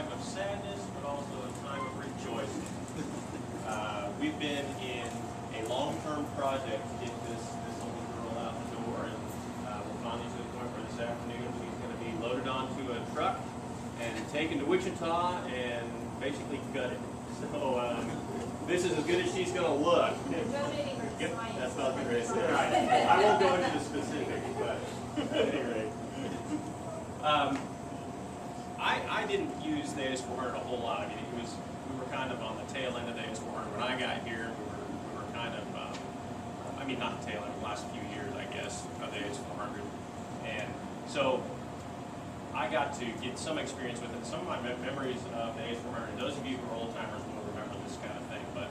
time of sadness, but also a time of rejoicing. We've been in a long-term project to get this little girl out the door, and we're finally to the point where this afternoon she's going to be loaded onto a truck and taken to Wichita and basically gutted. So this is as good as she's going to look. Yep, that's not the greatest. Right. I won't go into the specifics, but at any rate. I didn't use the AS400 a whole lot. I mean, we were kind of on the tail end of the AS400 when I got here. We were kind of, I mean, not the tail end, the last few years, I guess, of the AS400. And so I got to get some experience with it. Some of my memories of the AS400, those of you who are old timers will remember this kind of thing, but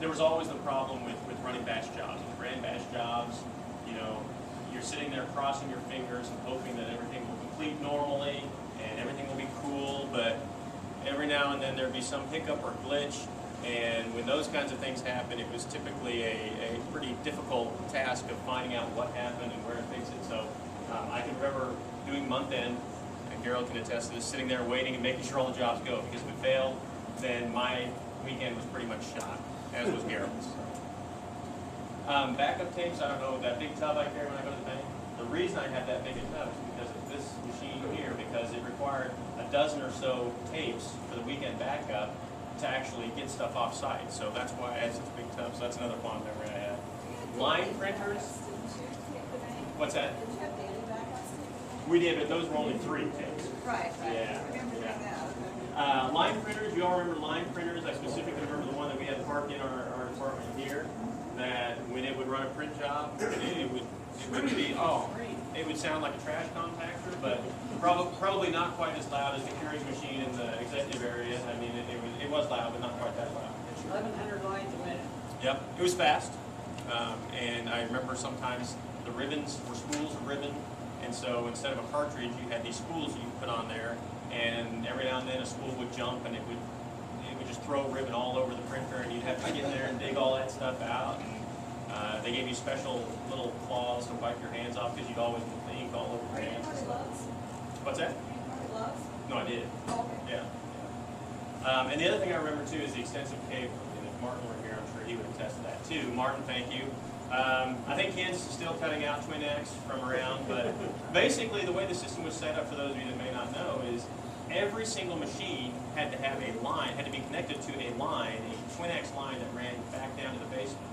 there was always the problem with running batch jobs. If you ran batch jobs, you know, you're sitting there crossing your fingers and hoping that everything will complete normally and everything will be cool, but every now and then there'd be some hiccup or glitch, and when those kinds of things happen, it was typically a pretty difficult task of finding out what happened and where to fix it. So I can remember doing month end, and Gerald can attest to this, sitting there waiting and making sure all the jobs go, because if it failed, then my weekend was pretty much shot, as was Gerald's. Backup tapes, I don't know, that big tub I carry when I go to the bank, the reason I had that big a tub is because of this machine here, because it required a dozen or so tapes for the weekend backup to actually get stuff off site. So that's why I had such a big tub. So that's another fond memory I had. Line printers. What's that? Did you have daily backups? We did, but those were only 3 tapes. Right. Yeah. I remember doing that. Line printers, you all remember line printers? I specifically remember the one that we had parked in our department here, that when it would run a print job, it would be, oh, great. It would sound like a trash compactor, but probably not quite as loud as the curing machine in the executive area. I mean, it was loud, but not quite that loud. 1,100 lines a minute. Yep, it was fast. And I remember sometimes the ribbons were spools of ribbon, and so instead of a cartridge, you had these spools you could put on there, and every now and then a spool would jump, and it would just throw ribbon all over the printer, and you'd have to get in there and dig all that stuff out. And they gave you special little claws to wipe your hands off, because you'd always put the ink all over your hands. What's that? Gloves? No, I did. Oh, okay. Yeah. And the other thing I remember too is the extensive cable. And if Martin were here, I'm sure he would attest to that too. Martin, thank you. I think Ken's still cutting out Twin X from around, but basically the way the system was set up, for those of you that may not know, is every single machine had to have a line, had to be connected to a line, a Twin X line that ran back down to the basement.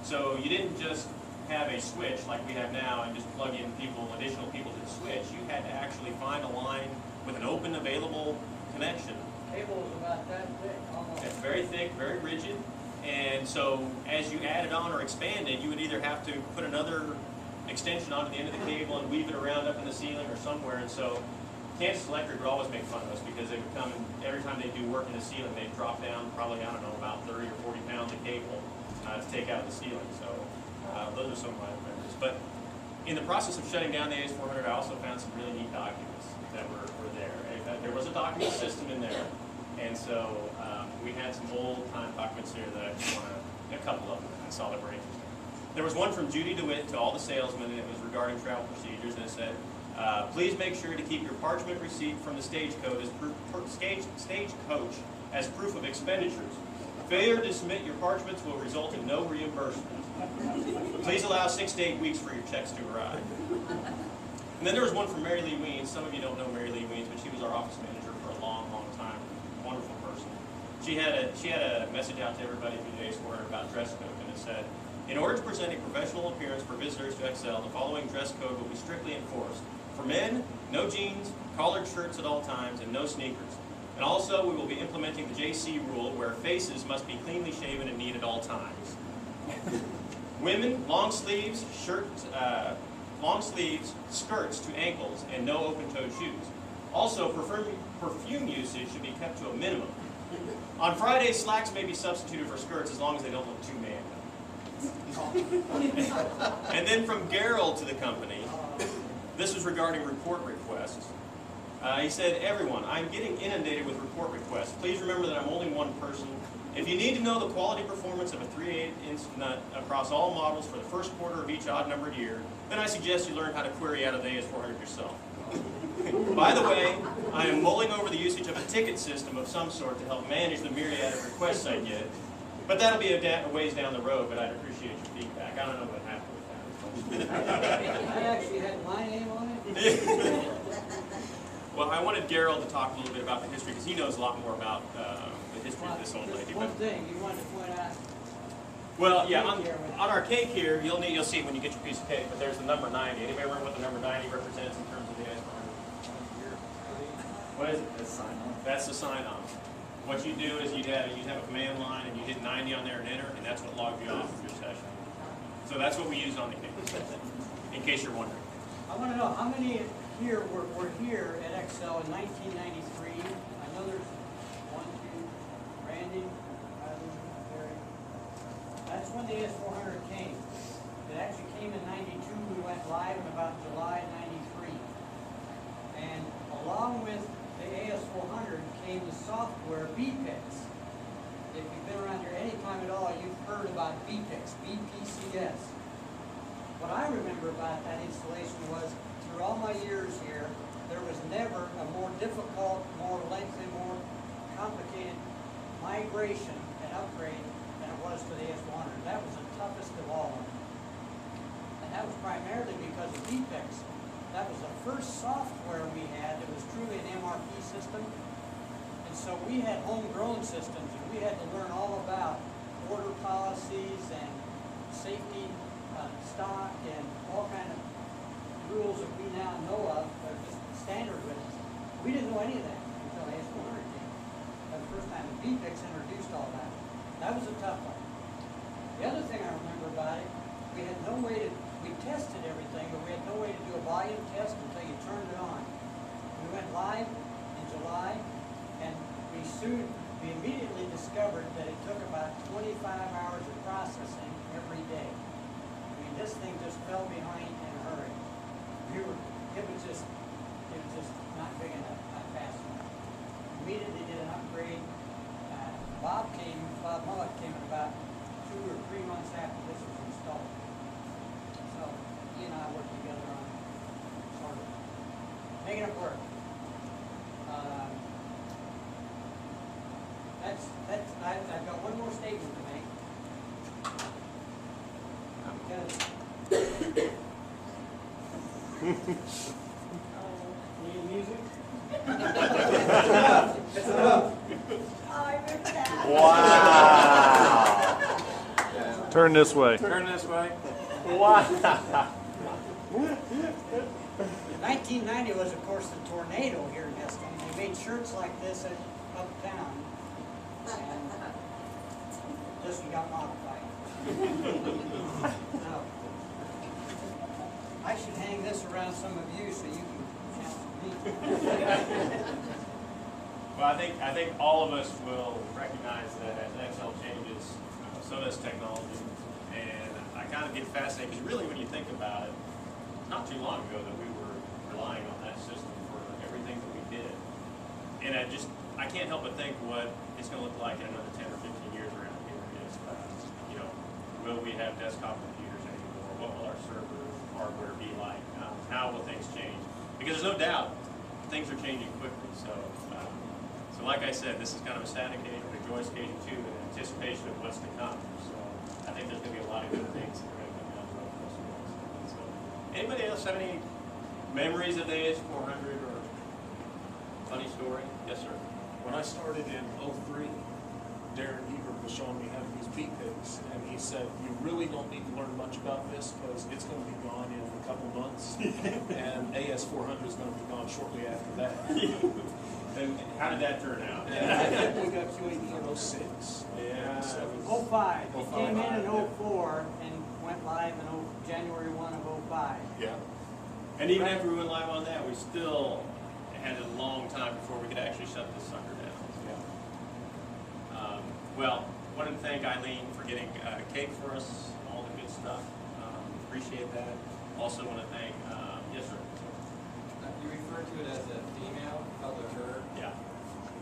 So you didn't just have a switch like we have now and just plug in additional people to the switch. You had to actually find a line with an open, available connection. Cable was about that thick, almost. It's very thick, very rigid. And so as you added on or expanded, you would either have to put another extension onto the end of the cable and weave it around up in the ceiling or somewhere. And so Kansas Electric would always make fun of us, because they would come and every time they do work in the ceiling, they'd drop down probably, I don't know, about 30 or 40 pounds of cable to take out of the ceiling. So those are some of my memories. But in the process of shutting down the AS400, I also found some really neat documents that were there. There was a document system in there, and so we had some old-time documents here that I just want to, a couple of them, I saw that were interesting. There was one from Judy DeWitt to all the salesmen, and it was regarding travel procedures, and it said, please make sure to keep your parchment receipt from the stagecoach as proof of expenditures. Failure to submit your parchments will result in no reimbursement. Please allow 6 to 8 weeks for your checks to arrive. And then there was one from Mary Lee Weens. Some of you don't know Mary Lee Weens, but she was our office manager for a long, long time. Wonderful person. She had a message out to everybody through the AS400 about dress code, and it said, in order to present a professional appearance for visitors to Excel, the following dress code will be strictly enforced. For men, no jeans, collared shirts at all times, and no sneakers. And also, we will be implementing the JC rule, where faces must be cleanly shaven and neat at all times. Women, long sleeves, skirts to ankles, and no open-toed shoes. Also, perfume usage should be kept to a minimum. On Fridays, slacks may be substituted for skirts as long as they don't look too manly. And then from Gerald to the company, this was regarding report requests. He said, everyone, I'm getting inundated with report requests. Please remember that I'm only one person. If you need to know the quality performance of a 3/8-inch nut across all models for the first quarter of each odd-numbered year, then I suggest you learn how to query out of the AS400 yourself. By the way, I am mulling over the usage of a ticket system of some sort to help manage the myriad of requests I get. But that'll be a ways down the road, but I'd appreciate your feedback. I don't know what happened with that. I actually had my name on it. Well, I wanted Gerald to talk a little bit about the history, because he knows a lot more about the history of this old lady. One thing you wanted to point out. Well, yeah, on our cake here, you'll see it when you get your piece of cake, but there's the number 90. Anybody remember what the number 90 represents in terms of the AS400? What is it? That's the sign-on. That's the sign-on. What you do is you'd have a command line, and you hit 90 on there and enter, and that's what logged you off of your session. So that's what we used on the cake, in case you're wondering. I want to know how many here were here at Excel in 1993. I know there's one, two, Randy, Gary. That's when the AS400 came. It actually came in 92. We went live in about July 93. And along with the AS400 came the software BPIX. If you've been around here any time at all, you've heard about BPIX, BPCS. What I remember about that installation was, through all my years here, there was never a more difficult, more lengthy, more complicated migration and upgrade than it was for the AS400. That was the toughest of all of them. And that was primarily because of BPIX. That was the first software we had that was truly an MRP system. And so we had homegrown systems, and we had to learn all about order policies and safety stock and all kind of rules that we now know of, are just standard with us. We didn't know any of that until AS400 came. That was the first time that BPIX introduced all that. That was a tough one. The other thing I remember about it, we had no way to, we tested everything, but we had no way to do a volume test until you turned it on. We went live in July, and we immediately discovered that it took about 25 hours of processing every day. I mean, this thing just fell behind in a hurry. It was just not big enough, not fast enough. Immediately did an upgrade. Bob Mullet came in about 2 or 3 months after this was installed. So he and I worked together on sort of making it work. I've got one more statement to make. Need music? It's enough. Oh, I remember that. Wow. Turn this way. Turn this way. Wow. 1990 was, of course, the tornado here in Eston. They made shirts like this uptown, and this one got modified. Now, I should hang this around some of you so you can counsel me. Well, I think all of us will recognize that as Excel changes, so does technology. And I kind of get fascinated, because really when you think about it, not too long ago that we were relying on that system for everything that we did. And I can't help but think what it's going to look like in another 10 or 15 years around here is, will we have desktop computers anymore? What will our server hardware be like? How will things change? Because there's no doubt things are changing quickly. So like I said, this is kind of a sad occasion, a joyous occasion too, in anticipation of what's to come. So I think there's going to be a lot of good things that are going to come down the road for us. So, anybody else have any memories of the AS400 or funny story? Yes, sir. When I started in 03, Darren Hebert was showing me how to use BPIX, and he said, you really don't need to learn much about this because it's going to be gone in a couple months, and AS400 is going to be gone shortly after that. And how did that turn out? And I think we got QAD in 06. Yeah. 05. It came in 04 and went live in January 1 of 05. Yeah. And even after we went live on that, we still had a long time before we could actually shut this sucker down. Yeah. Well, wanted to thank Eileen for getting cake for us, all the good stuff. Appreciate that. Also want to thank, yes, sir. You refer to it as a female publisher. Yeah.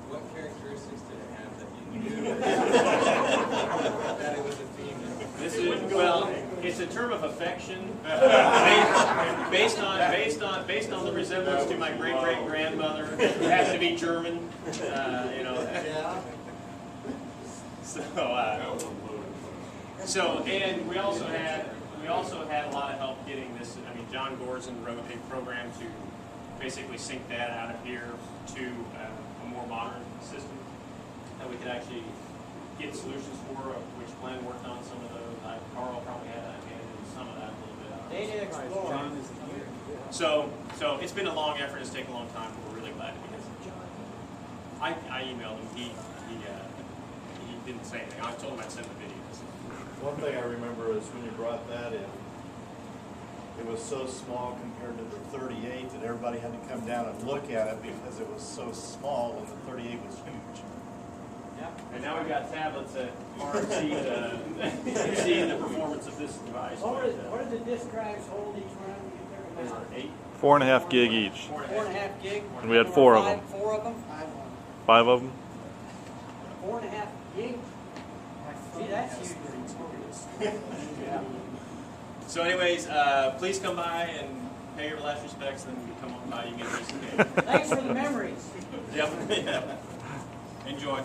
What characteristics did it have that you knew that it was a female? This is, well, it's a term of affection. based on the resemblance to my great-great-grandmother, who happened to be German, you know. Yeah. And we also had a lot of help getting this. I mean, John Gorson wrote a program to basically sync that out of here to a more modern system that we could actually get solutions for, which Glenn worked on some of those. Carl probably had that handed some of that a little bit out. Data Explorer. So it's been a long effort. It's taken a long time, but we're really glad because I emailed him. He didn't say anything. I told him I'd send the videos. One thing I remember is when you brought that in, it was so small compared to the 38 that everybody had to come down and look at it because it was so small and the 38 was huge. Yep. And now we've got tablets that far exceed the performance of this device. What did the disk drives hold each one? You took them out? 8, 4.5 gig each. 4.5 gig. And we had 4 of them. 4 of them. 5 of them. 4.5 gig. See, that's huge. Yeah. So anyways, please come by and pay your last respects, and then you come on by, you can get a piece of cake. Thanks for the memories. Yep. Enjoy.